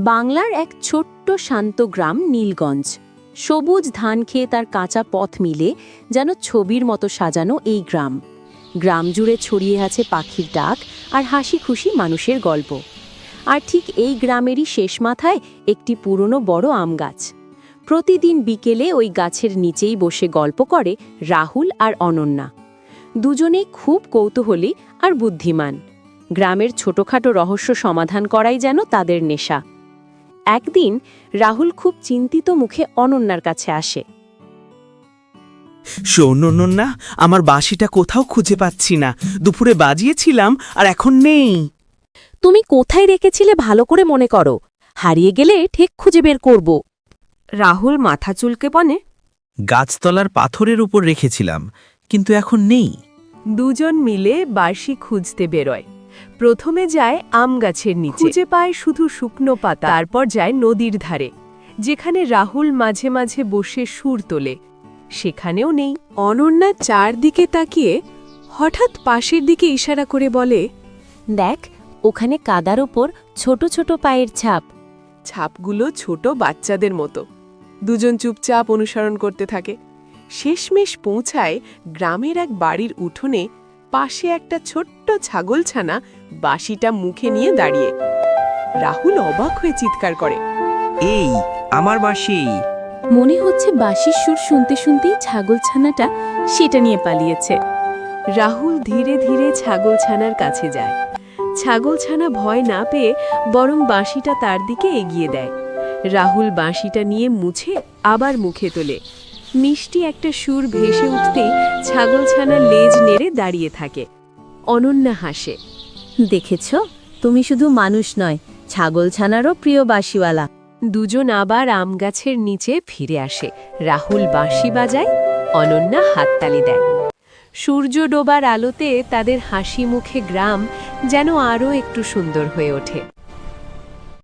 বাংলার এক ছোট্ট শান্ত গ্রাম নীলগঞ্জ। সবুজ ধান খেয়ে তার কাঁচা পথ মিলে যেন ছবির মতো সাজানো এই গ্রাম। গ্রাম জুড়ে ছড়িয়ে আছে পাখির ডাক আর হাসি খুশি মানুষের গল্প। আর ঠিক এই গ্রামেরই শেষ মাথায় একটি পুরনো বড় আম গাছ। প্রতিদিন বিকেলে ওই গাছের নিচেই বসে গল্প করে রাহুল আর অনন্যা। দুজনেই খুব কৌতূহলী আর বুদ্ধিমান। গ্রামের ছোটখাটো রহস্য সমাধান করাই যেন তাদের নেশা। একদিন রাহুল খুব চিন্তিত মুখে অনন্যার কাছে আসে। শোন অনন্যা, আমার বাঁশিটা কোথাও খুঁজে পাচ্ছি না। দুপুরে বাজিয়েছিলাম আর এখন নেই। তুমি কোথায় রেখেছিলে ভালো করে মনে করো, হারিয়ে গেলে ঠিক খুঁজে বের করব। রাহুল মাথা চুলকে বলে, গাছতলার পাথরের উপর রেখেছিলাম, কিন্তু এখন নেই। দুজন মিলে বাঁশি খুঁজতে বেরোয়। প্রথমে যায় আম গাছের নিচে, খুঁজে পায় শুধু শুকনো পাতা। তারপর যায় নদীর ধারে, যেখানে রাহুল মাঝে মাঝে বসে সুর তোলে, সেখানেও নেই। অনন্যা চারদিকে তাকিয়ে হঠাৎ পাশের দিকে ইশারা করে বলে, দেখ, ওখানে কাদার ওপর ছোট ছোট পায়ের ছাপ। ছাপগুলো ছোট বাচ্চাদের মতো। দুজন চুপচাপ অনুসরণ করতে থাকে। শেষমেশ পৌঁছায় গ্রামের এক বাড়ির উঠোনে। পাশে একটা ছোট্ট ছাগলছানা বাঁশিটা মুখে নিয়ে দাঁড়িয়ে। রাহুল অবাক হয়ে চিৎকার করে, এই আমার বাঁশি! মনে হচ্ছে বাঁশির সুর শুনতে শুনতেই ছাগলছানাটা সেটা নিয়ে পালিয়েছে। রাহুল ধীরে ধীরে ছাগলছানার কাছে যায়। ছাগলছানা ভয় না পেয়ে বরং বাঁশিটা তার দিকে এগিয়ে দেয়। রাহুল বাঁশিটা নিয়ে মুছে আবার মুখে তোলে। মিষ্টি একটা সুর ভেসে উঠতেই ছাগলছানা লেজ নেড়ে দাঁড়িয়ে থাকে। অনন্যা হাসে, দেখেছ, তুমি শুধু মানুষ নয়, ছাগলছানারও প্রিয় বাঁশিওয়ালা। দুজন আবার আম গাছের নিচে ফিরে আসে। রাহুল বাঁশি বাজায়, অনন্যা হাততালি দেয়। সূর্য ডোবার আলোতে তাদের হাসি মুখে গ্রাম যেন আরও একটু সুন্দর হয়ে ওঠে।